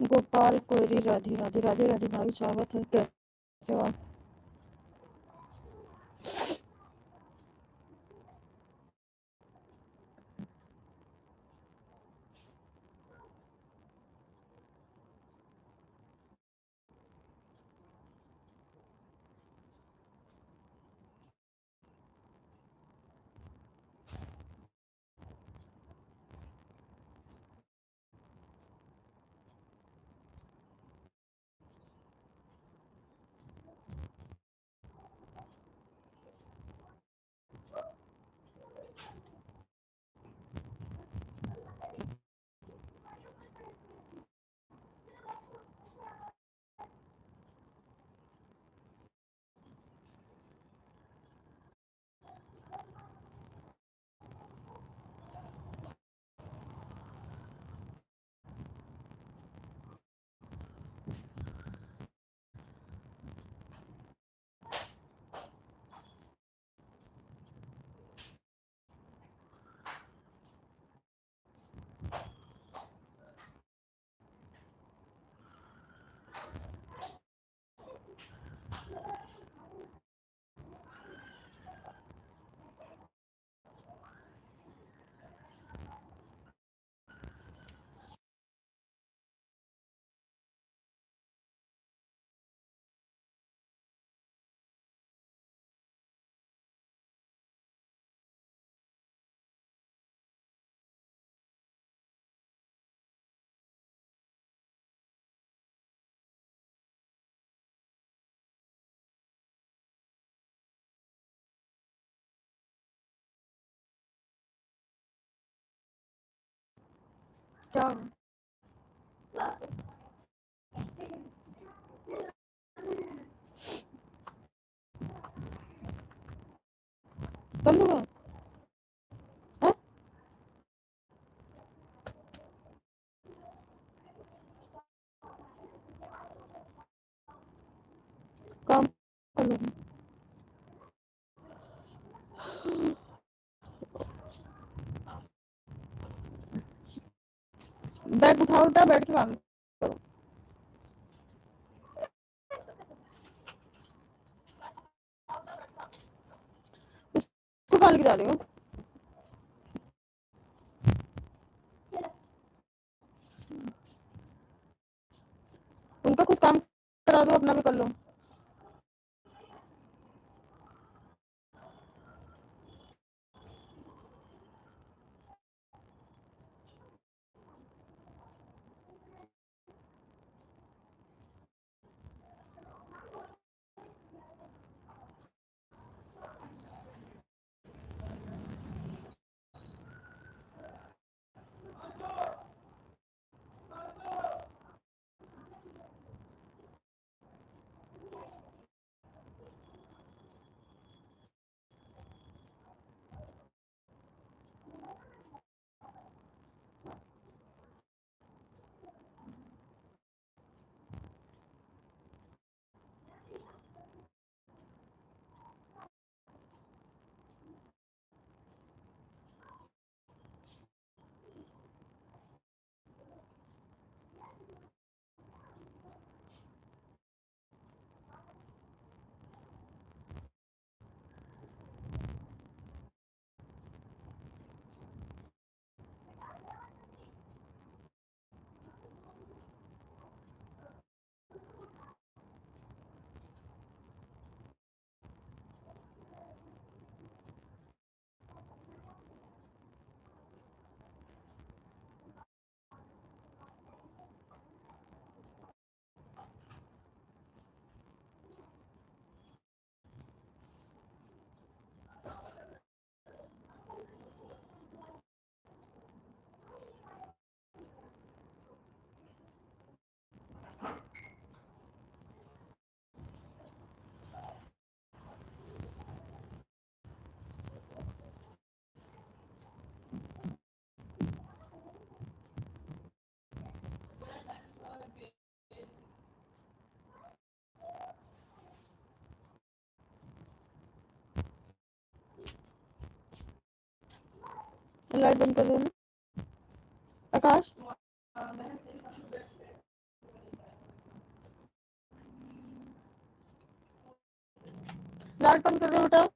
गोपाल कोयरी, राधे राधे राधे राधे भाई, स्वागत है। कैसे हो आप? क्या कर लूँगा? हाँ? काम कर लूँगा। बैग उठाओ, उठा बैठ के काम करो। उसको कहाँ लेके जा रहे हो? उनका कुछ काम करा दो, अपना भी कर लो। लाइट बंद कर देना। आकाश, लाइट बंद कर दो बेटा।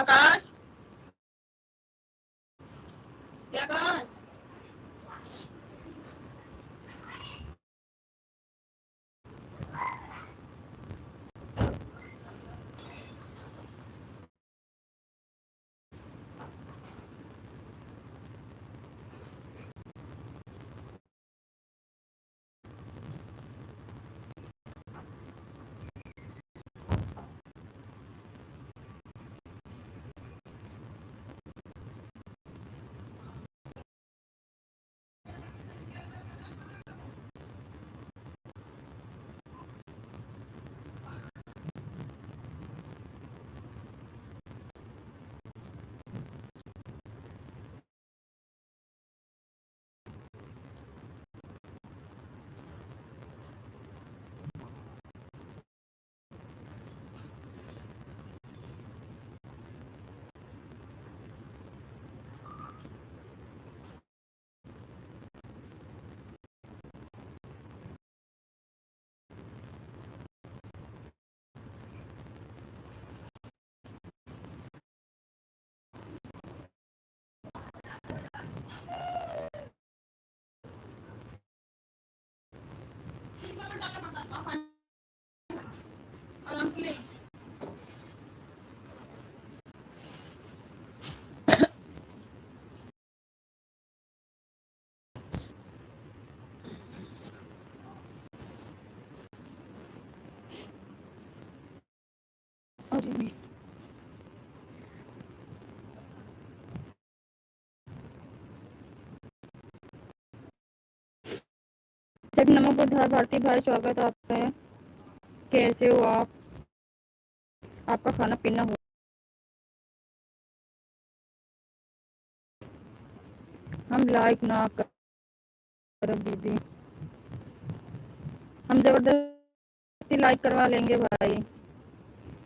आकाश, क्या आकाश? अरे जब नमो बुद्धाय भारती भाई, स्वागत आपका है। कैसे हो आप? आपका खाना पीना हो? हम लाइक ना कर दीदी, हम जबरदस्ती लाइक करवा लेंगे भाई,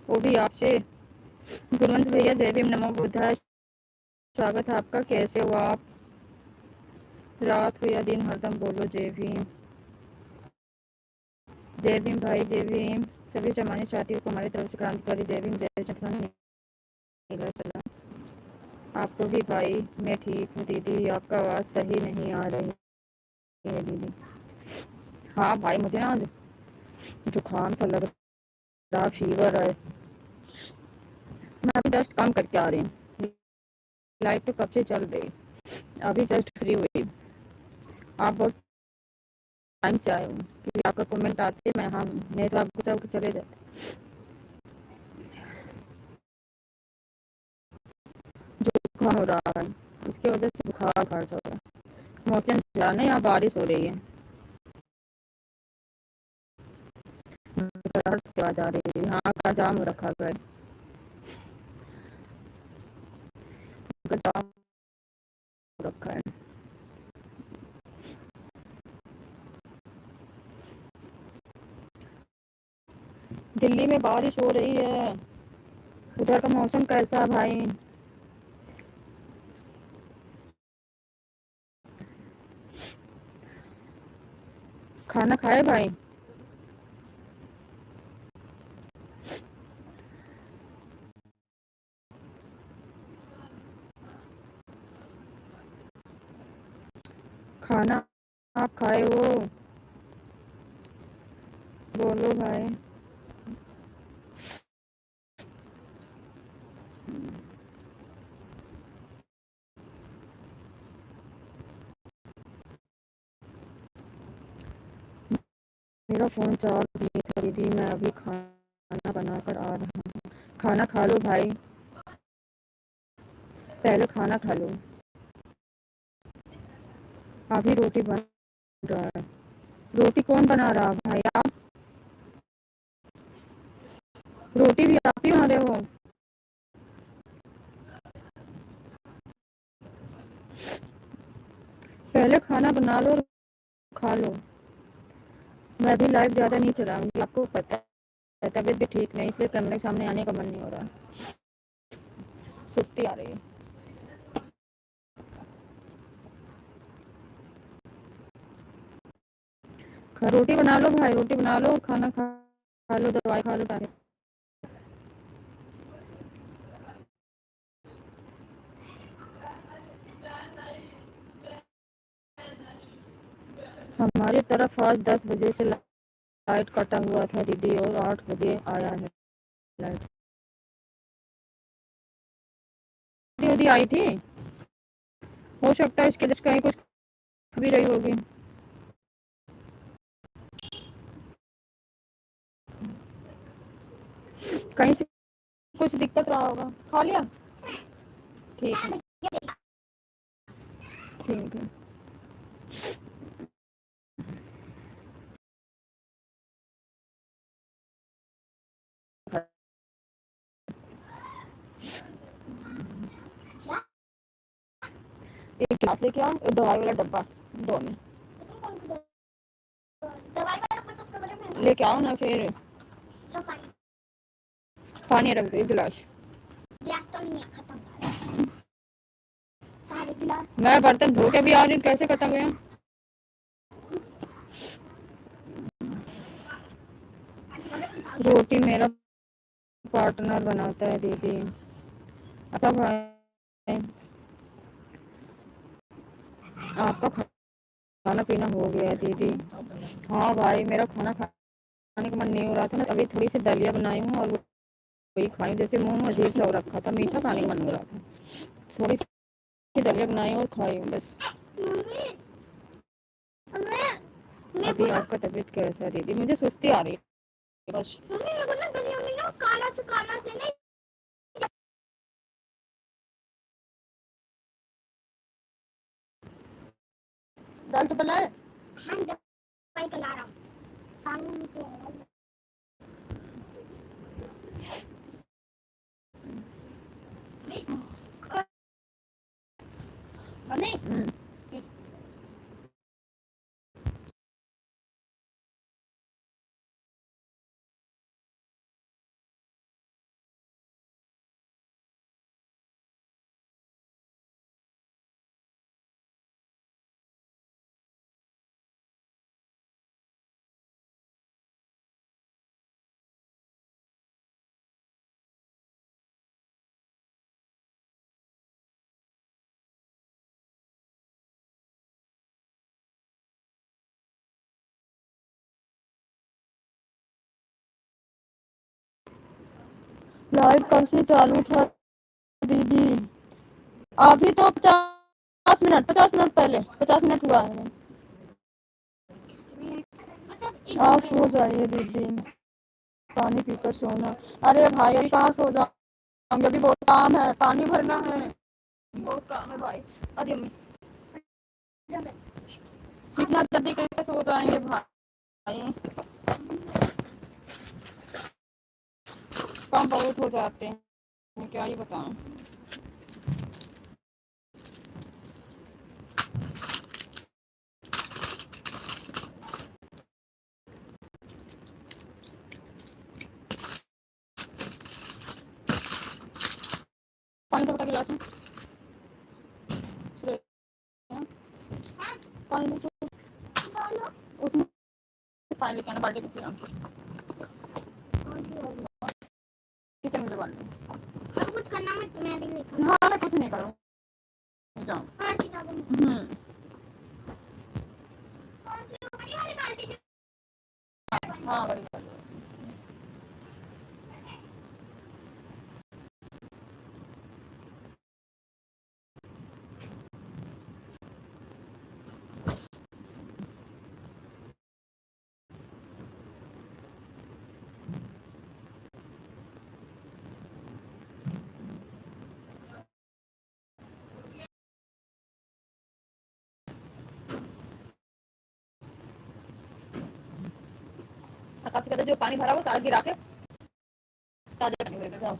वो भी आपसे। गुणवंत भैया जय भीम, नमो बुद्धाय, स्वागत है आपका। कैसे हो आप? रात हो या दिन हरदम बोलो जय भीम। जय भीम भाई, जय भीम। सभी सामान्य साथियों को हमारी तरफ से क्रांतिकारी जय भीम, जय चंद्रकांत नीला चला। आपको भी भाई। मैं ठीक हूँ दीदी, आपका आवाज़ सही नहीं आ रही है दीदी। हाँ भाई, मुझे ना जुकाम सा लग रहा, फीवर है। मैं अभी जस्ट काम करके आ रही हूँ। लाइट तो कब से चल रही, अभी जस्ट फ्री हुई। आप बहुत टाइम से आए हो, क्योंकि आपका कमेंट आते मैं हाँ, नहीं तो आपको सब चले जाते। जुकाम हो रहा है, इसकी वजह से बुखार चढ़ रहा है। मौसम जाने, यहाँ बारिश हो रही है, से आ जा रही है। यहाँ का जाम रखा गया है, जाम रखा है। दिल्ली में बारिश हो रही है, उधर का मौसम कैसा है भाई? खाना खाए भाई? खाना आप खाए हो? बोलो भाई। मेरा फ़ोन चार्ज नहीं था दीदी, मैं अभी खाना बनाकर आ रहा हूँ। खाना खा लो भाई, पहले खाना खा लो। अभी रोटी बन रहा है। रोटी कौन बना रहा भाई? आप? रोटी भी आप ही बना रहे हो? पहले खाना बना लो और खा लो। मैं अभी लाइव ज़्यादा नहीं चलाऊंगी, आपको पता है तबीयत भी ठीक नहीं, इसलिए कैमरे के सामने आने का मन नहीं हो रहा, सुस्ती आ रही है। रोटी बना लो भाई, रोटी बना लो, खाना खा लो, दवाई खा लो। हमारी तरफ आज 10 बजे से लाइट कटा हुआ था दीदी और 8 बजे आया है लाइट। दीदी आई थी, हो सकता है इसके वजह से कहीं कुछ भी रही होगी। कहीं से कुछ दिक्कत रहा होगा। खा लिया? ठीक है, ठीक है। एक गिलास लेके आओ, एक दवाई वाला डब्बा दो में लेके आओ ना। फिर पानी रख दो, एक गिलास। मैं बर्तन धो के भी आ रही, कैसे खत्म हुए? रोटी मेरा पार्टनर बनाता है दीदी। अच्छा भाई, आपका खाना पीना हो गया दीदी? हाँ भाई, मेरा खाना खाने का मन नहीं हो रहा था ना, अभी थोड़ी सी दलिया बनाई हूँ और वही खाई। जैसे मुंह में अजीब सा हो रखा था, मीठा खाने का मन हो रहा था, थोड़ी सी दलिया बनाई और खाई हूँ बस। अभी आपका तबीयत कैसा है दीदी? मुझे सुस्ती आ रही है बस। दाल तो बनाए? लाइट कब से चालू था दीदी? अभी तो 50 मिनट पहले, 50 मिनट हुआ है। आप सो जाइए दीदी, पानी पीकर सोना। अरे भाई अभी कहाँ सो जाऊंगी, अभी बहुत काम है, पानी भरना है, बहुत काम है भाई। अरे इतना जल्दी कैसे सो जाएंगे भाई, काम बहुत हो जाते हैं, मैं क्या ही बताऊं। पानी तो बटा गिलास में पानी उसमें पानी लेके आना बाल्टी किसी किचन में लगवा लो। कुछ करना मत, तुम्हें अभी नहीं। हाँ मैं कुछ नहीं करूँ, जाओ। हाँ बड़ी आकाश का जो पानी भरा वो सारा गिरा के ताजा पानी लेके जाओ।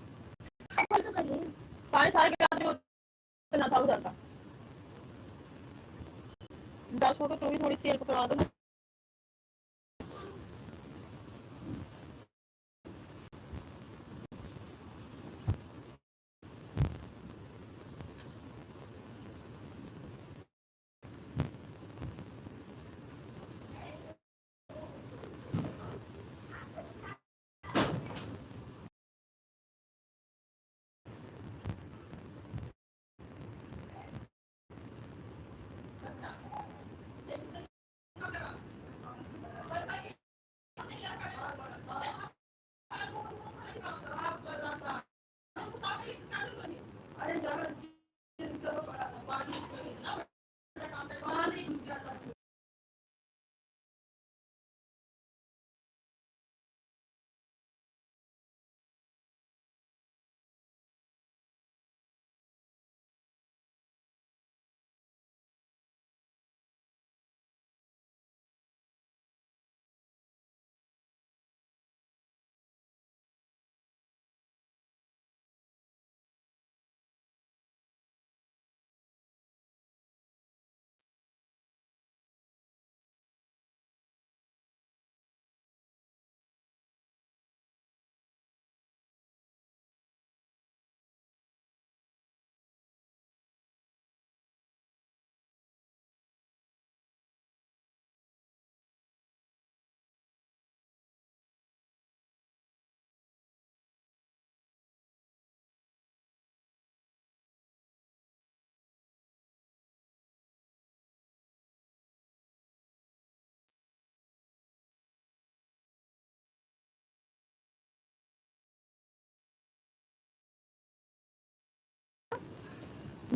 पानी सारा गिरा दो तो ना था उधर का। जाओ छोटो, तो भी थोड़ी सी हेल्प करवा दो।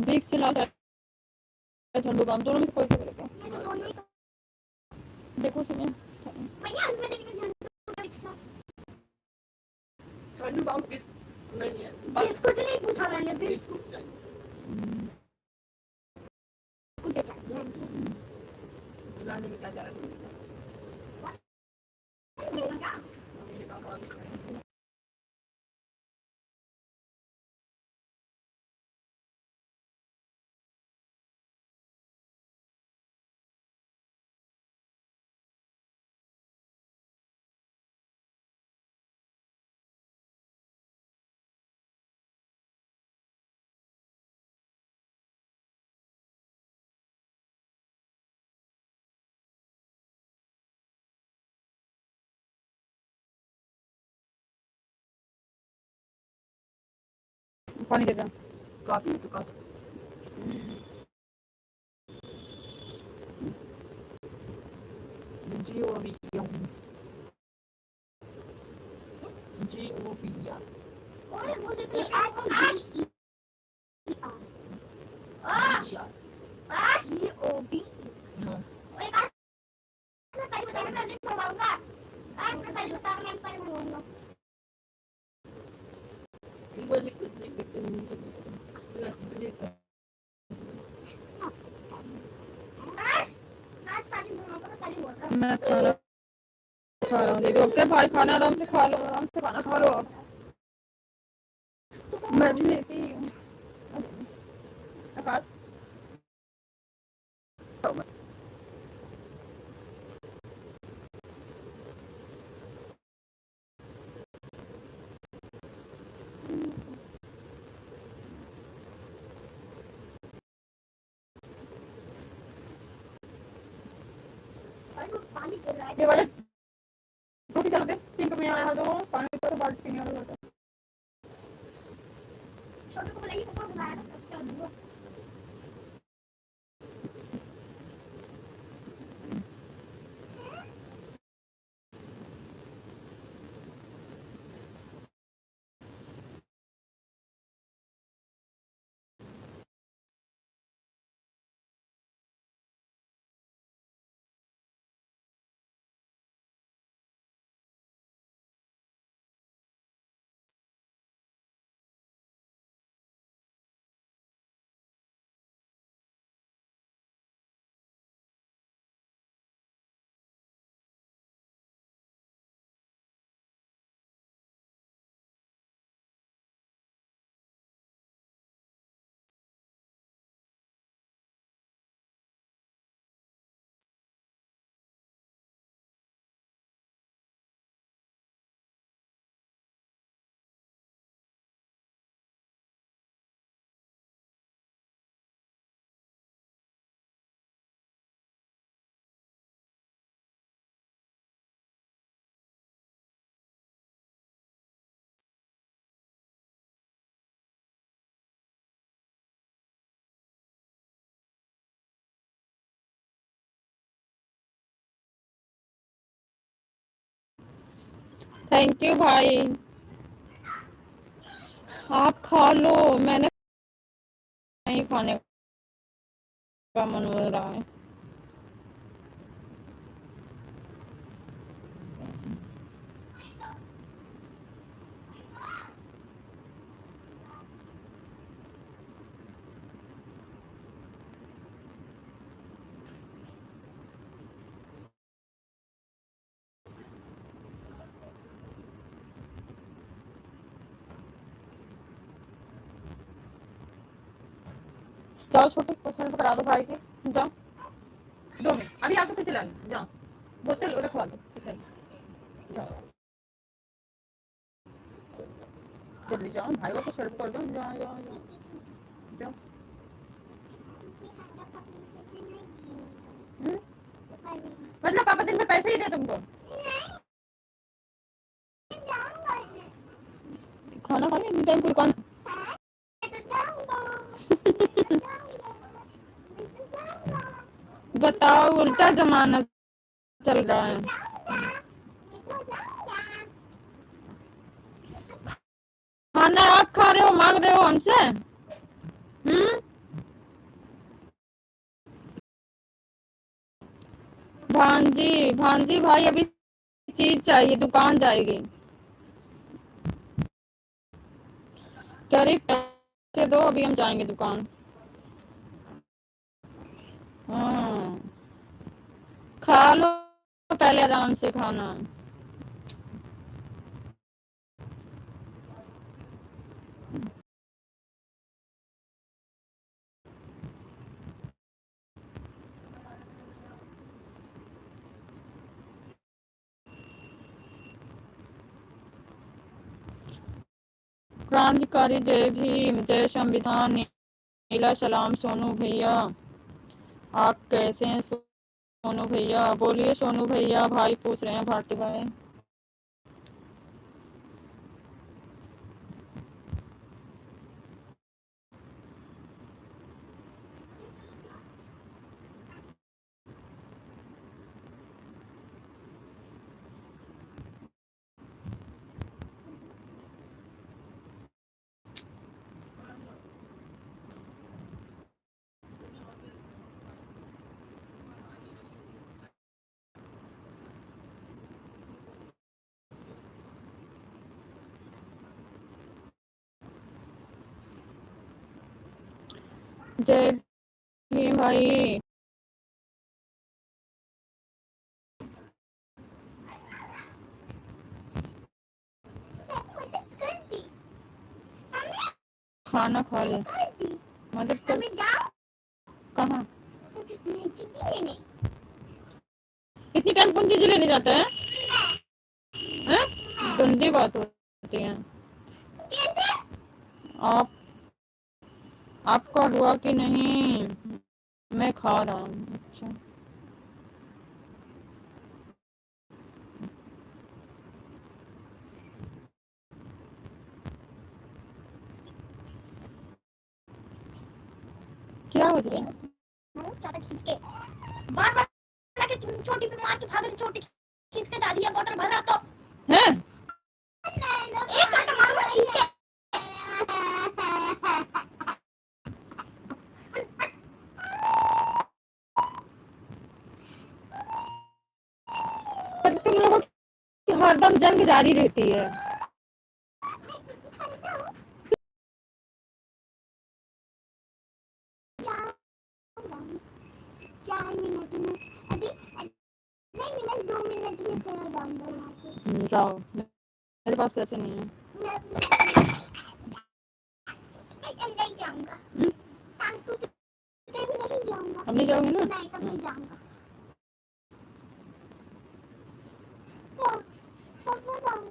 बिग सिला झंडू बाम दोनों में से कोई सा करेगा? देखो उसमें भैया उसमें देखिए झंडू का रिक्शा झंडू बाम बिस्कुट नहीं है बिस्कुट नहीं पूछा मैंने बिस्कुट चाहिए बिस्कुट चाहिए लाने में क्या जा रहा है पानी देगा काफी तो का Geovision. Geovia. और मुझे से आश आश ये ओबी ओए आश मैं पहले बता रहा नहीं पढ़ाऊंगा आश मैं पहले बता रहा मैं पढ़ाऊंगा एक बार लिख आश आश पानी बनाऊंगा पानी वाटर मैं खाना खा रहा हूँ दीदी। ओके भाई खाना आराम से खा लो, आराम से खाना खा लो। मैं भी लेती हूँ। आकाश पानी गिर रहा है ये वाले रोटी चल दे सिंक में आया तो पानी पर बाल्टी नहीं आ रहा। छोटे को बोला ये पापा बुलाया था चल दूंगा थैंक यू भाई, आप खा लो। मैंने नहीं खाने का मन हो रहा है। जाओ छोटे क्वेश्चन पकड़ा दो भाई के, जाओ 2 मिनट अभी आपको फिर चला जाओ, बोतल रखवा दो जाओ जल्दी जाओ, भाई को सर्व कर दो, जाओ जाओ जाओ। मतलब पापा दिन में पैसे ही दे तुमको खाना खाने टाइम कोई कौन बताओ, उल्टा जमाना चल रहा है। खाना आप खा रहे हो, मांग रहे हो हमसे? भांजी भांजी भाई अभी चीज चाहिए, दुकान जाएगी। कह रही पैसे दो, अभी हम जाएंगे दुकान। हाँ, खा लो पहले आराम से खाना। क्रांतिकारी जय भीम, जय संविधान। नीला सलाम सोनू भैया, आप कैसे हैं सोनू भैया? बोलिए सोनू भैया, भाई पूछ रहे हैं, भारती भाई। जय भीम भाई। मदद कर दी हमने, खाना खा ले। कर दी। मदद कर। हमें जाओ कहाँ? चिट्ठी लेने। इतनी टाइम कौन चीजें लेने जाता है? हैं? गंदी बात होती है। कैसे? आप आपका हुआ कि नहीं? मैं खा रहा हूँ। अच्छा, क्या हो गया? चाटा खींच के बार बार के छोटी पे मार के भागे, छोटी खींच के जा रही है, बोतल भर रहा तो है? एक चाटा मारूंगा खींच के। पर तुम लोगों की हरदम जंग जारी रहती है। चार मिनट में अभी नहीं, मिनट 2 मिनट में चला जाऊंगा यहाँ से। जाओ, मेरे पास पैसे नहीं है। नहीं जाऊंगा। तो भी नहीं जाऊंगा। अब नहीं जाओगे ना? नहीं, तब नहीं जाऊंगा। तब मैं जाऊंगा।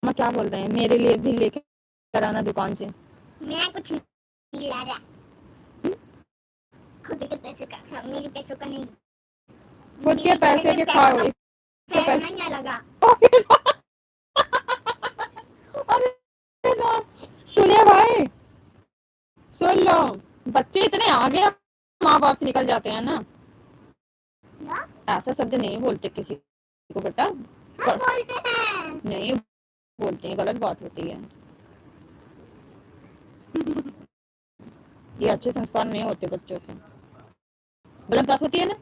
मैं क्या बोल रहे हैं, मेरे लिए भी लेकर आना दुकान से। मैं कुछ नहीं ला रहा, खुद के पैसे का खा, मेरे पैसों का नहीं। खुद के पैसे के खाओ, इसके पैर पैसे। नहीं लगा। अरे सुनिए भाई, सुन लो। बच्चे इतने आगे माँ बाप से निकल जाते हैं ना। ना? ऐसा शब्द नहीं बोलते किसी को बेटा। हम बोलते हैं। नहीं बोलते हैं, गलत बात होती है। ये अच्छे संस्कार नहीं होते बच्चों के। गलत बात होती है ना,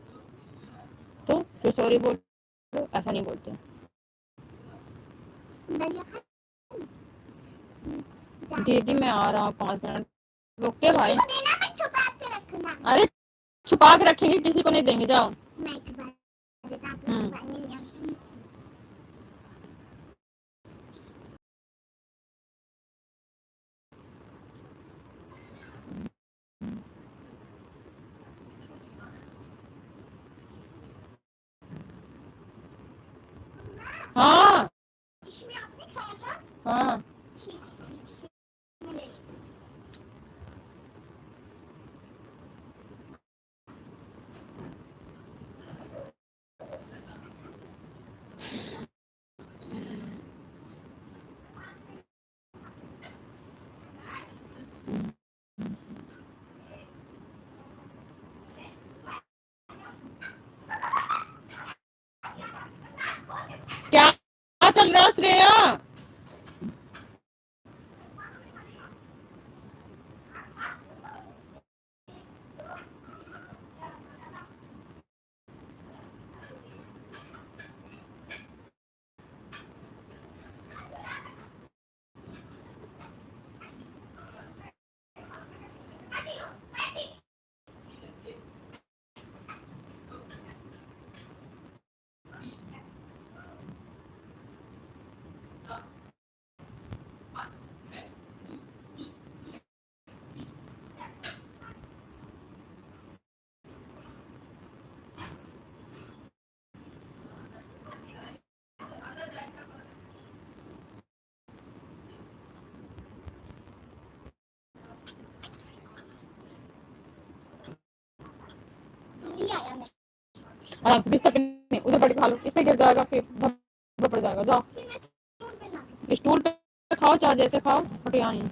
तो फिर सॉरी बोलो, ऐसा नहीं बोलते। दीदी मैं आ रहा हूँ 5 मिनट, रुक के भाई। किसी को देना मत, छुपा के रखना। अरे छुपा के रखेंगे, किसी को नहीं देंगे, जाओ। मैं छुपा देता हूँ, छुपाने नहीं आती। हाँ हाँ क्या चल रहा है श्रेया? नहीं आया मैं। आराम से बिस्तर पे नहीं, उधर पड़ के खा लो, इस पे गिर जाएगा फिर धब्बा पड़ जाएगा। जाओ फिर मैं स्टूल पे ना स्टूल पे खाओ, चाहे जैसे खाओ, बट यहाँ नहीं।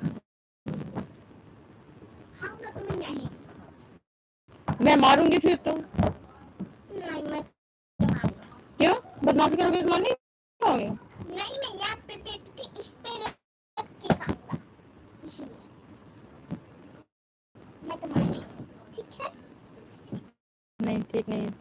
खाऊंगा तो मैं यहीं। मैं मारूंगी फिर तो। नहीं मैं तो मारूंगा। क्यों बदमाशी करोगे तो मार नहीं खाओगे? नहीं मैं यहाँ पे बैठ के इस पे रख के खाऊंगा। इसीलिए मैं तो मारूंगा। ठीक है? नहीं ठीक नहीं है।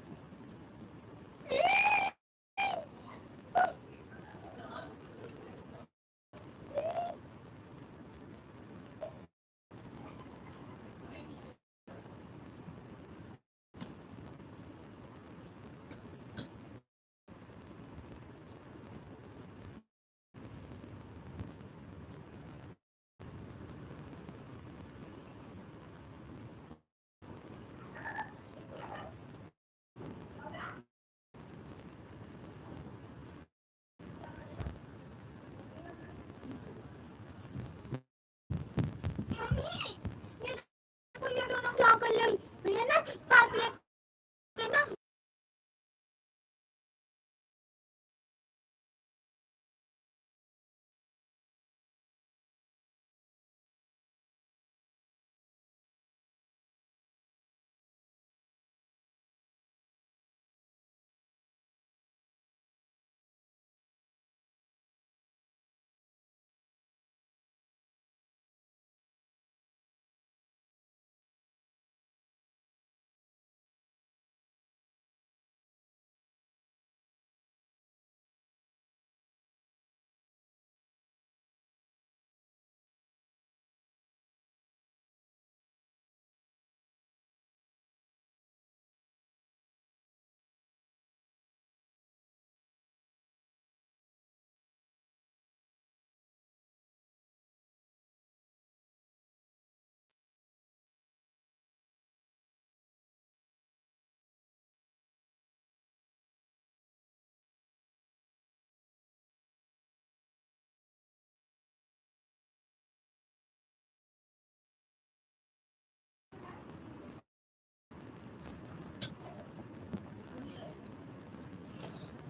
मम्मी ये दोनों क्या कर रहे हैं? ये ना पार्क लेके ना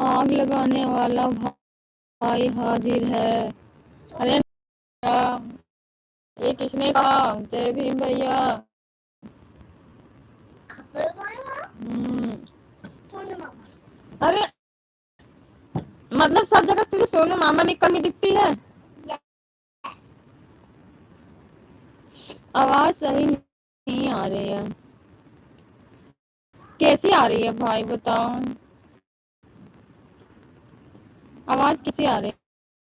आग लगाने वाला भाई हाजिर है। अरे ये किसने कहा? जय भीम भैया। हम्म, सोनू मामा। अरे मतलब सब जगह से सोनू मामा की कमी दिखती है। यस। आवाज सही नहीं आ रही है। कैसी आ रही है भाई बताओ? आवाज कैसी आ रही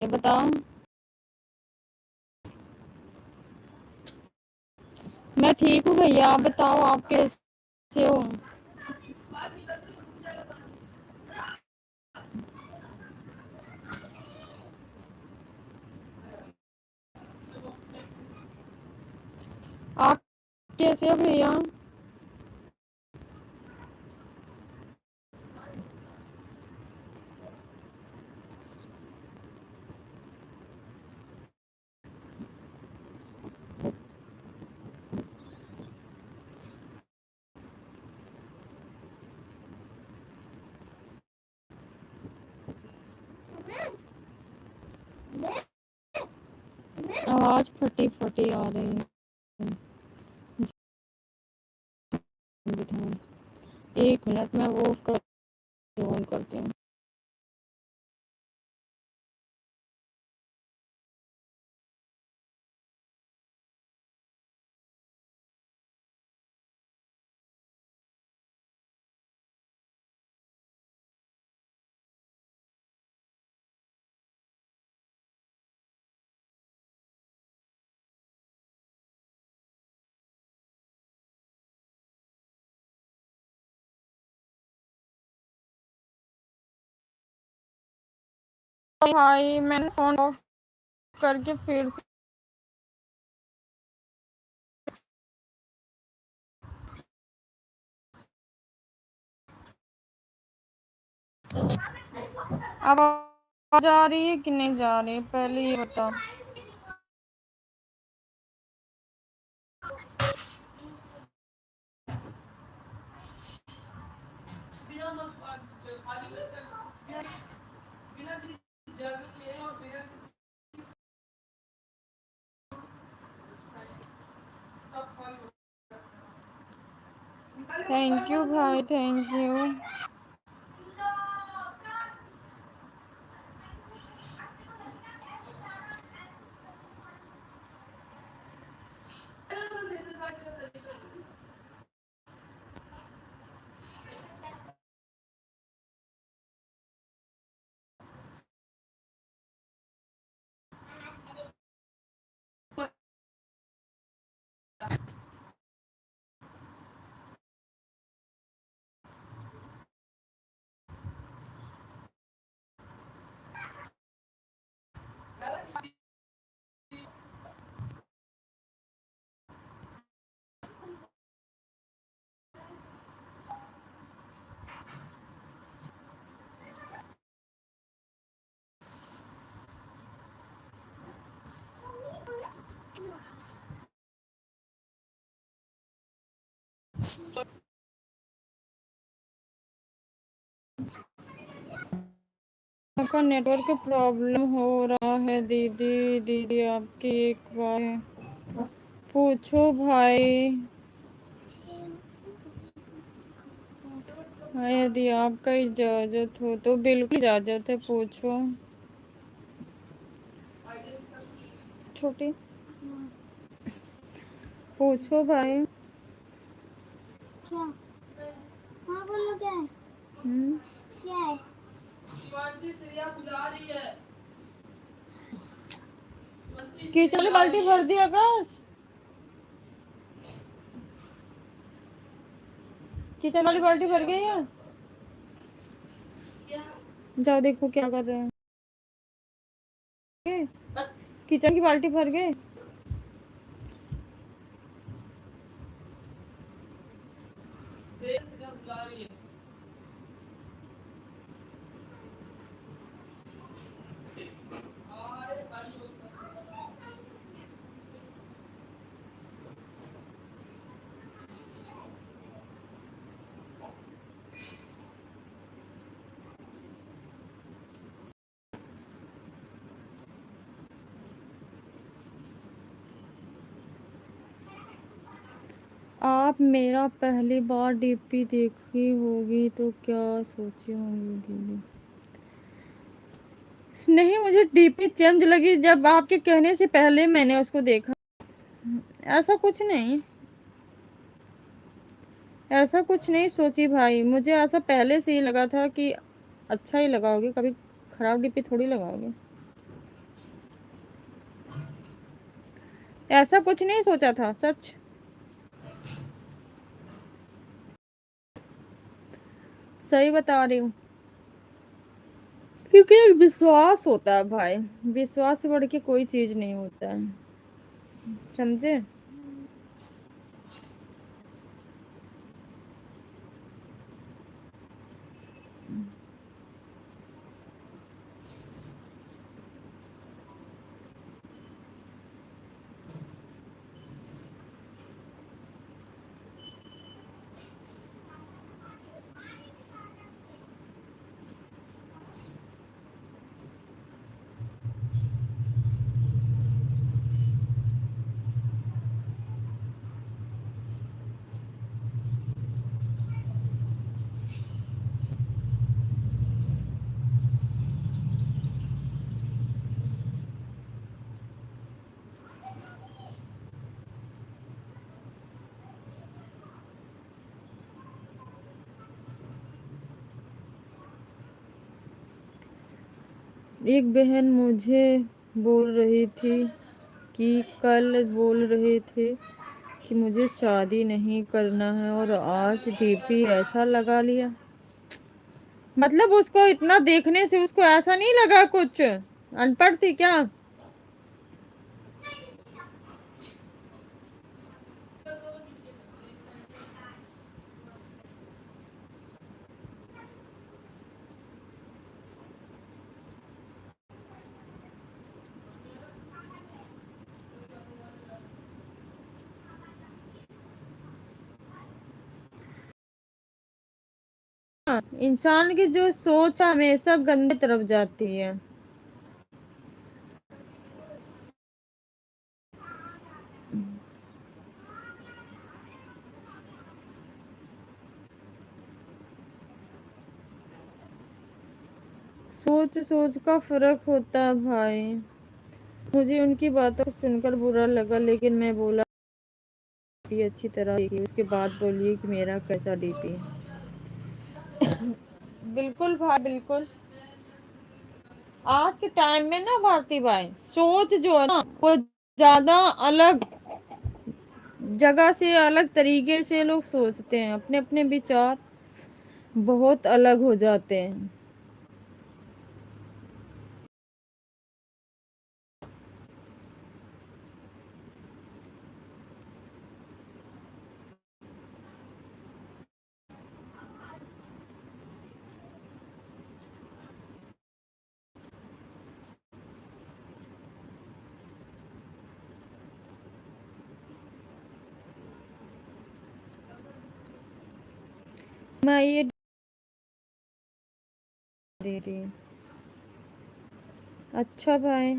है बताओ? मैं ठीक हूँ भैया, आप बताओ आप कैसे हो? आप कैसे हो भैया? आवाज फटी फटी आ रही है। एक मिनट में वो ऑन करती हूँ। भाई मैंने फोन ऑफ करके फिर से अब जा रही है कि नहीं जा रही, पहले ये बता। थैंक यू भाई, थैंक यू। आपका नेटवर्क प्रॉब्लम हो रहा है दीदी। दीदी आपकी एक बार पूछो भाई। हाँ, यदि आपका इजाज़त हो तो बिल्कुल इजाज़त है, पूछो। छोटी पूछो भाई। क्या? हाँ बोलो, क्या है? क्या है? किचन वाली बाल्टी भर दी आकाश। किचन वाली बाल्टी भर गई है। जाओ देखो क्या कर रहे हैं। किचन की बाल्टी भर गए। आप मेरा पहली बार डीपी देखी होगी तो क्या सोची होंगी दीदी? नहीं, मुझे डीपी चेंज लगी जब आपके कहने से पहले मैंने उसको देखा। ऐसा कुछ नहीं, ऐसा कुछ नहीं सोची भाई। मुझे ऐसा पहले से ही लगा था कि अच्छा ही लगाओगे, कभी खराब डीपी थोड़ी लगाओगे। ऐसा कुछ नहीं सोचा था, सच। सही बता रही हूँ। क्योंकि एक विश्वास होता है भाई, विश्वास से बढ़ के कोई चीज नहीं होता है, समझे। एक बहन मुझे बोल रही थी कि कल बोल रहे थे कि मुझे शादी नहीं करना है और आज डीपी ऐसा लगा लिया। मतलब उसको इतना देखने से उसको ऐसा नहीं लगा कुछ? अनपढ़ थी क्या? इंसान की जो सोच हमेशा गंदे तरफ जाती है। सोच सोच का फर्क होता है भाई। मुझे उनकी बातों को सुनकर बुरा लगा, लेकिन मैं बोला डीपी अच्छी तरह देखिए, उसके बाद बोलिए कि मेरा कैसा डीपी है। बिल्कुल भाई बिल्कुल। आज के टाइम में ना भारती भाई, सोच जो है ना वो ज्यादा अलग जगह से, अलग तरीके से लोग सोचते हैं, अपने अपने विचार बहुत अलग हो जाते हैं। मैं ये दे रही हूँ। अच्छा भाई।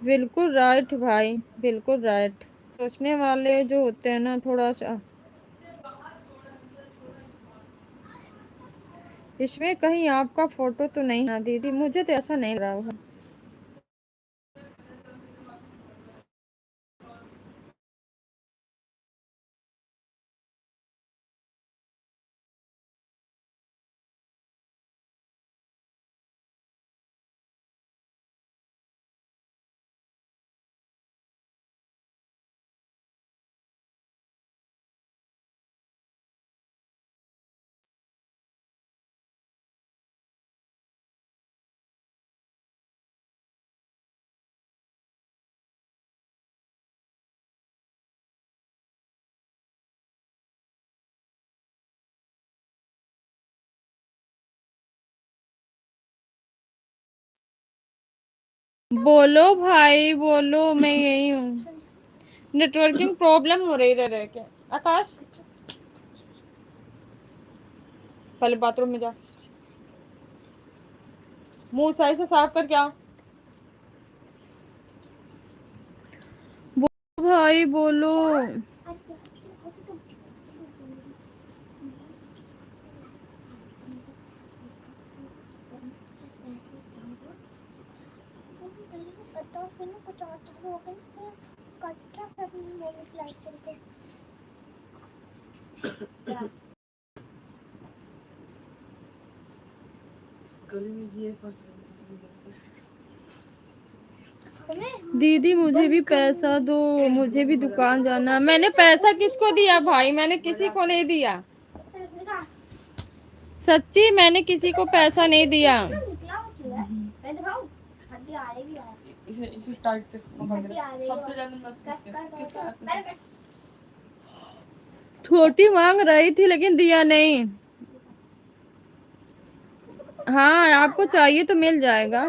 बिल्कुल राइट भाई, बिल्कुल राइट। सोचने वाले जो होते हैं ना थोड़ा सा, इसमें कहीं आपका फोटो तो नहीं है दीदी? मुझे तो ऐसा नहीं लग रहा है। बोलो भाई बोलो, मैं यही हूँ। नेटवर्किंग प्रॉब्लम हो रही रह के। आकाश पहले बाथरूम में जा, मुंह सही से साफ कर। क्या भाई बोलो। दीदी मुझे भी पैसा दो, मुझे भी दुकान जाना। मैंने पैसा किसको दिया भाई? मैंने किसी को नहीं दिया, सच्ची मैंने किसी को पैसा नहीं दिया। इसे टाइट से पकड़ के। सबसे ज्यादा नस किसके हाथ में से? छोटी मांग रही थी लेकिन दिया नहीं। हाँ आपको चाहिए तो मिल जाएगा,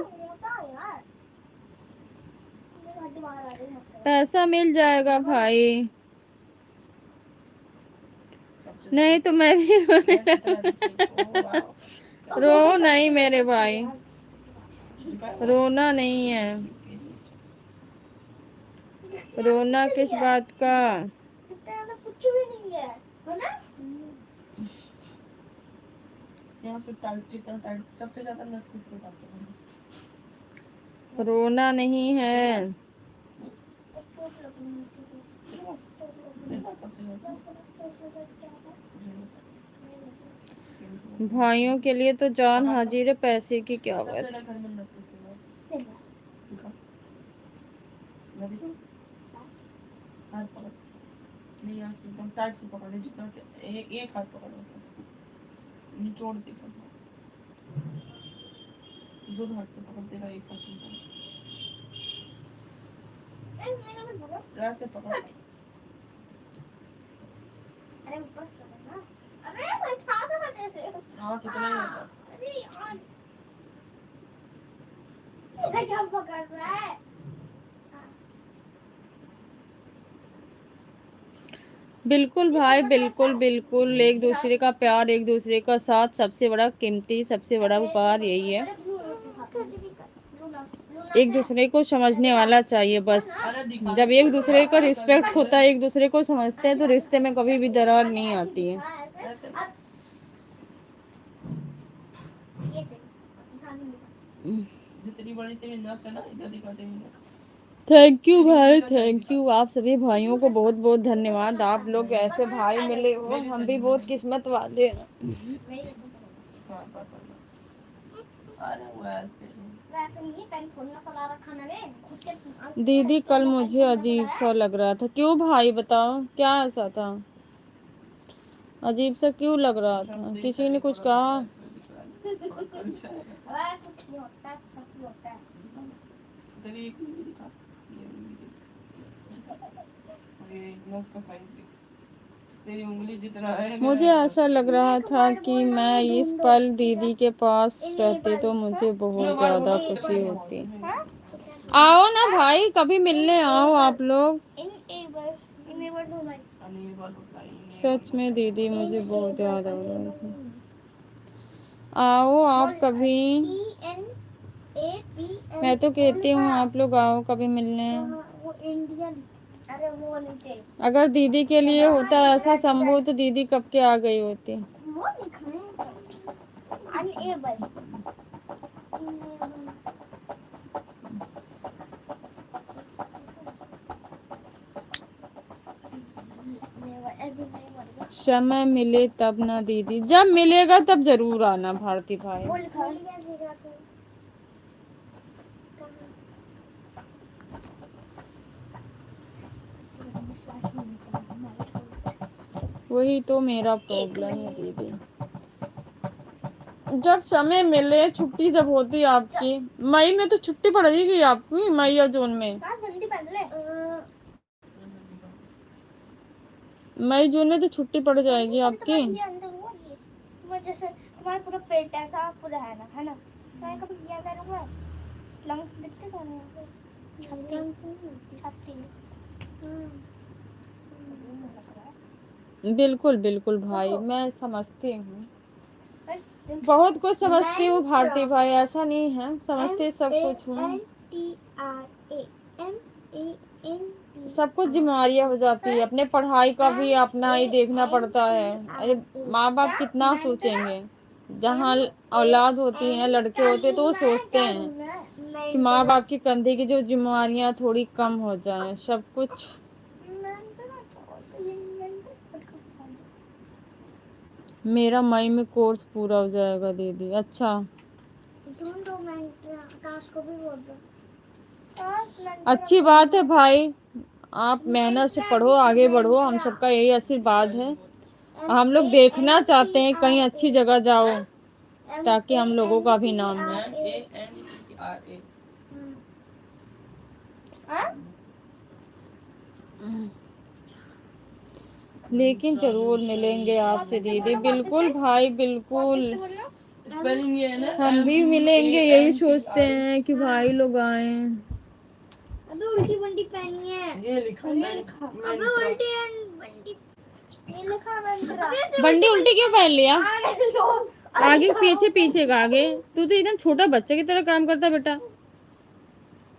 पैसा मिल जाएगा भाई। नहीं तो मैं भी रोने रो नहीं मेरे भाई, रोना नहीं है। रोना किस बात का? कुछ भी नहीं है ना। यहाँ से टाइट, जितना टाइट सबसे ज्यादा नस किसके पास है? रोना नहीं है। चोट लग गई उसके पास। चोट लग गई। बस चोट लग गई क्या था? भाइयों के लिए तो जान हाजिर है, पैसे की क्या बात। हाथ पकड़, नहीं यहाँ से एकदम टाइट से पकड़, जितना एक हाथ पकड़ बस इसको, निचोड़ के पकड़, दोनों हाथ से पकड़ देगा, एक हाथ से पकड़, ऐसे पकड़। अरे ऊपर से पकड़ ना। अरे मैं छाता बचे थे। हाँ तो इतना ही होता। अरे यार ये क्या पकड़ रहा है? बिल्कुल भाई, बिल्कुल बिल्कुल, एक दूसरे का प्यार, एक दूसरे का साथ, सबसे बड़ा कीमती, सबसे बड़ा उपहार यही है। एक दूसरे को समझने वाला चाहिए बस। जब एक दूसरे का रिस्पेक्ट होता है, एक दूसरे को समझते हैं, तो रिश्ते में कभी भी दरार नहीं आती है। जितनी बड़ी तेरी नस है ना, इधर दिखा तेरी नस। थैंक यू भाई, थैंक यू। आप सभी भाइयों को बहुत बहुत धन्यवाद। आप लोग ऐसे भाई मिले हो, हम भी बहुत किस्मत वाले हैं। अरे वो ऐसे दीदी कल मुझे अजीब सा लग रहा था। क्यों भाई, बताओ क्या ऐसा था? अजीब सा क्यों लग रहा था? किसी ने कुछ कहा? तेरी उंगली जितना है, मुझे ऐसा लग रहा था कि मैं इस पल दीदी के पास रहती तो मुझे बहुत ज़्यादा खुशी होती। आओ ना भाई, कभी मिलने आओ आप लोग। सच में दीदी मुझे बहुत याद आ रहा था। आओ आप कभी, मैं तो कहती हूँ आप लोग आओ कभी मिलने। अगर दीदी के लिए होता ऐसा संभव तो दीदी कब के आ गई होती। समय मिले तब ना दीदी, जब मिलेगा तब जरूर आना भारती भाई। वही तो मेरा प्रॉब्लम है दीदी। जब समय मिले, छुट्टी जब होती आपकी, मई में तो छुट्टी पड़ जाएगी आपकी, मई या जून में। मई जून में तो छुट्टी पड़ जाएगी आपकी। जैसे तुम्हारा पूरा पेट ऐसा पूरा है ना मैं कभी किया करूँगा। लंग्स दिखते कौन है? छाती। बिल्कुल बिल्कुल भाई, मैं समझती हूँ, बहुत कुछ समझती हूँ भारती भाई, ऐसा नहीं है, समझती सब कुछ हूँ। सब कुछ जिम्मेदारियाँ हो जाती है, अपने पढ़ाई का भी अपना ही देखना पड़ता है। अरे माँ बाप कितना सोचेंगे, जहाँ औलाद होती है, लड़के होते तो वो सोचते हैं कि माँ बाप के कंधे की जो जिम्मेदारियाँ थोड़ी कम हो जाएं, सब कुछ। मेरा मई में कोर्स पूरा हो जाएगा दीदी। अच्छा, अच्छी बात है भाई, आप मेहनत से पढ़ो, आगे बढ़ो, हम सबका यही आशीर्वाद है। हम लोग देखना चाहते हैं कहीं अच्छी जगह जाओ, ताकि हम लोगों का भी नाम हो। लेकिन जरूर मिलेंगे आपसे दीदी, बिल्कुल भाई बिल्कुल। स्पेलिंग ये है ना, हम भी मिलेंगे, यही सोचते हैं कि भाई लोग आए। अबे उल्टी बंडी पहनी है। ये लिखा अबे उल्टी बंडी ये लिखा बंडी उल्टी क्यों पहन लिया? आगे पीछे, पीछे का आगे। तू तो एकदम छोटा बच्चे की तरह काम करता बेटा।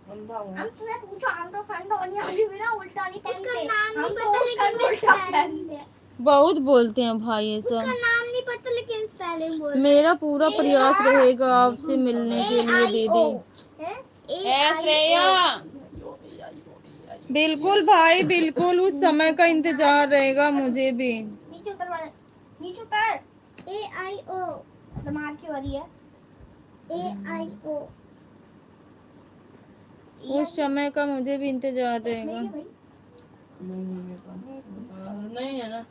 हम तुमने पूछा, हम तो संडो वाली में ना उल्टा नहीं पहनते। उसका नाम नहीं पता लेकिन उल्टा पहनते हैं। बहुत बोलते हैं भाई ऐसा। उसका नाम नहीं पता लेकिन स्पेलिंग बोलते हैं। मेरा पूरा प्रयास रहेगा आपसे मिलने के लिए दीदी। श्रेया बिल्कुल भाई बिल्कुल, उस समय का इंतजार रहेगा मुझे भी। नीचे उतर वाले, नीचे उतर। AIO दिमाग की वाली है। AIO उस समय का मुझे भी इंतजार रहेगा। नहीं है ना।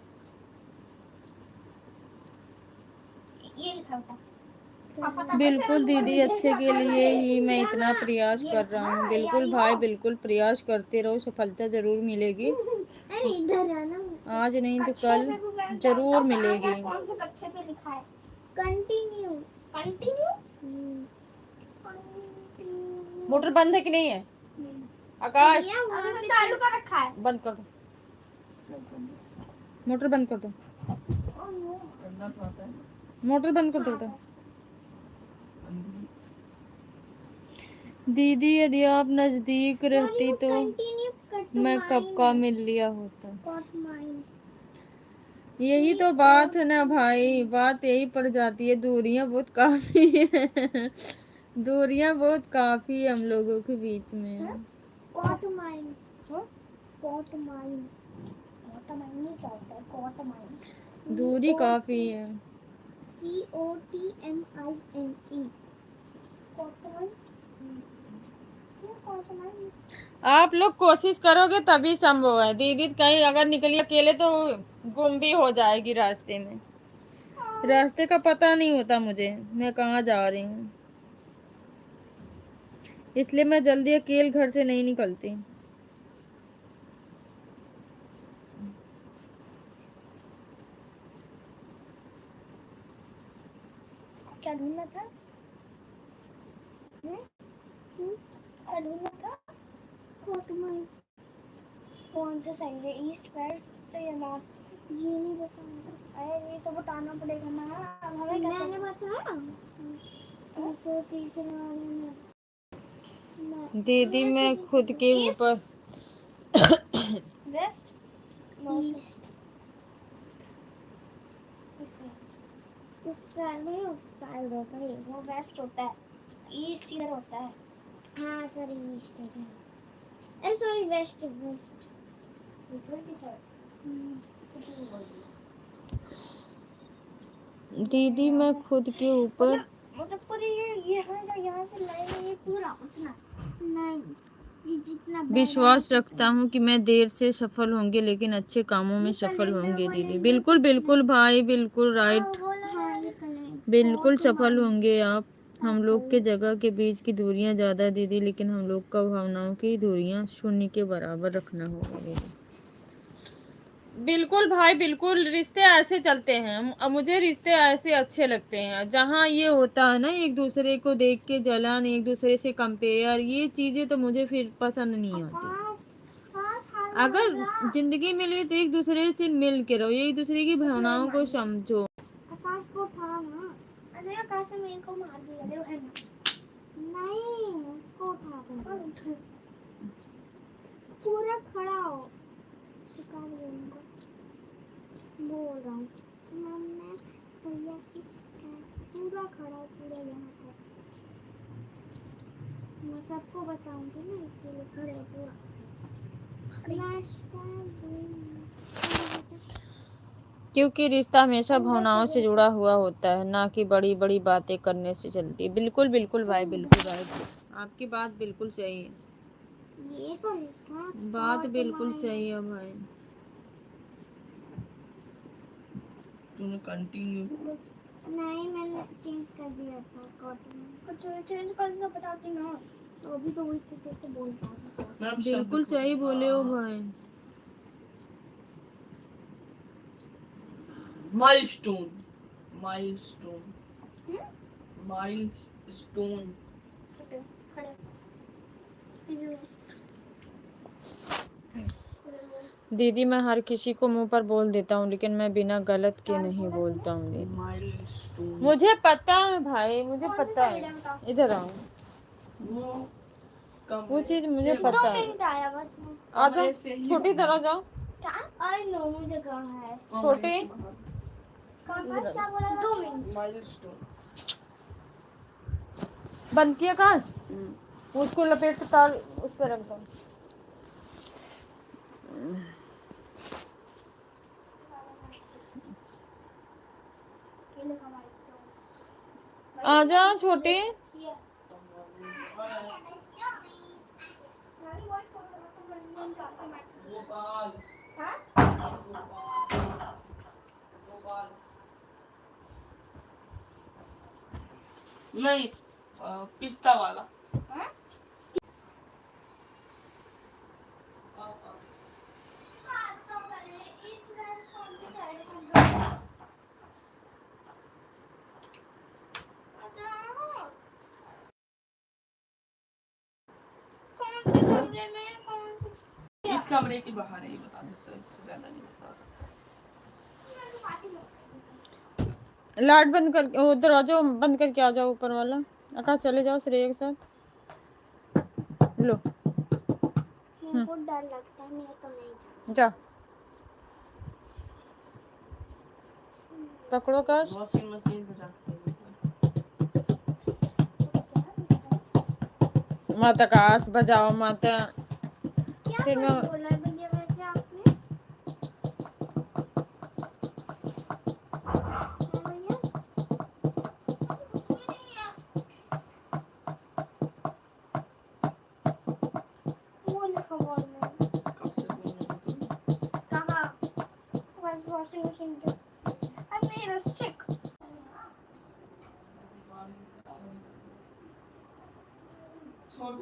ये लिखा होता। बिल्कुल दीदी, अच्छे के लिए ही मैं इतना प्रयास कर रहा हूँ। बिल्कुल भाई बिल्कुल, प्रयास करते रहो, सफलता जरूर मिलेगी। अरे इधर आना। आज नहीं तो कल जरूर मिलेगी। कौन से कच्चे पे लिखा है? कंटिन्यू। कंटिन्यू। मोटर बंद है कि नहीं है आकाश? अभी तो चालू कर रखा है। बंद कर दो, मोटर बंद कर दो, मोटर बंद कर दो बेटा। दीदी यदि आप नजदीक रहती तो मैं कब का मिल लिया होता। यही तो बात है ना भाई, बात यही पड़ जाती है, दूरियां बहुत काफी है। दूरियां बहुत काफी है हम लोगों के बीच में। कॉट माइन। कॉट माइन। कॉट माइन नहीं क्या होता है? कॉट माइन। दूरी काफी है। COTMINE। कॉट माइन। कॉट माइन। आप लोग कोशिश करोगे तभी संभव है। दीदी कहीं अगर निकली अकेले तो गुम भी हो जाएगी रास्ते में। रास्ते का पता नहीं होता मुझे, मैं कहाँ जा रही हूँ, इसलिए मैं जल्दी अकेले घर से नहीं निकलती। क्या ढूंढना था? क्या ढूंढना था? कॉट माइन। कौन सा सही है, ईस्ट वेस्ट या नॉर्थ? ये नहीं बताऊंगा। अरे ये तो बताना पड़ेगा ना, अब हमें क्या मैंने बताया। तीसरे वाले में दीदी मैं खुद के ऊपर वेस्ट ईस्ट उस साइड में, उस साइड होता है, वो वेस्ट होता है, ईस्ट इधर होता है। हाँ सॉरी, ईस्ट है। अरे सॉरी, वेस्ट वेस्ट इधर की साइड। दीदी मैं खुद के ऊपर मतलब पूरी ये है जो यहाँ से लाइन है, ये पूरा उतना नहीं, ये जितना विश्वास रखता हूँ कि मैं देर से सफल होंगे लेकिन अच्छे कामों में सफल होंगे दीदी। बिल्कुल बिल्कुल भाई, बिल्कुल राइट, बिल्कुल सफल होंगे आप। हम लोग के जगह के बीच की दूरियां ज्यादा दीदी, लेकिन हम लोग का भावनाओं की दूरियां शून्य के बराबर रखना होगा दीदी। बिल्कुल भाई बिल्कुल, रिश्ते ऐसे चलते हैं। मुझे रिश्ते ऐसे अच्छे लगते हैं जहाँ ये होता है ना, एक दूसरे को देख के जलन, एक दूसरे से कंपेयर, ये चीजें तो मुझे फिर पसंद नहीं आती। अगर जिंदगी में लिए तो एक दूसरे से मिल के रहो, एक दूसरे की भावनाओं को समझो। आकाश को उठा ना। अरे आकाश ने मेरे को मार दिया, देखो है ना। नहीं, उसको उठा कर पूरा खड़ा हो। शिकार को बोल रहा हूँ, मैंने भैया की पूरा खड़ा हो, पूरा यहाँ पर। मैं सबको बताऊंगी ना, इसीलिए खड़े हो पूरा। क्योंकि रिश्ता हमेशा भावनाओं से जुड़ा हुआ होता है, ना कि बड़ी बड़ी बातें करने से चलती है। बिल्कुल बिल्कुल भाई, बिल्कुल भाई, आपकी बात बिल्कुल सही है। ये तो लिखा बात बिल्कुल सही है भाई। तूने कंटिन्यू नहीं, मैंने चेंज कर दिया था कॉटन। कुछ चेंज कर दो, बताती ना। तो अभी तो वही कैसे बोलता हूँ। बिल्कुल सही बोले हो भाई। Milestone, milestone, milestone. खड़े दीदी मैं हर किसी को मुंह पर बोल देता हूँ, लेकिन मैं बिना गलत के नहीं बोलता हूँ दीदी। माइलस्टोन मुझे पता है भाई, मुझे पता है। इधर आओ, वो चीज मुझे पता है। आ जाओ, छोटी तरह जाओ। आई नो, मुझे कहाँ है छोटे क्या बोला? 2 मिनट। माइलस्टोन। बंद किया काश। उसको लपेट के तार उस पर रख दो। केले का वाइट सॉस आजा छोटे। ये नानी वाइट सॉस तो बंदन जाता मैक्स गोपाल हां गोपाल नहीं पिस्ता वाला हां इस कमरे के बाहर है, ये बता सकते हो, इससे ज्यादा नहीं बता सकता। लाइट बंद कर, वो दरवाजा बंद करके आ जाओ ऊपर वाला। आकाश चले जाओ श्रेया के साथ। लो मेरे को डर लगता है, मैं तो नहीं जा पकड़ो काश। वॉशिंग मशीन पे रखते हैं। माता काश बजाओ माता। क्या सिर में बोला है भैया वैसे आपने? भैया वो लिखा बोल में कब से बोल रहे हो तुम? कहाँ वॉशिंग मशीन के अब मेरा स्टिक छोड़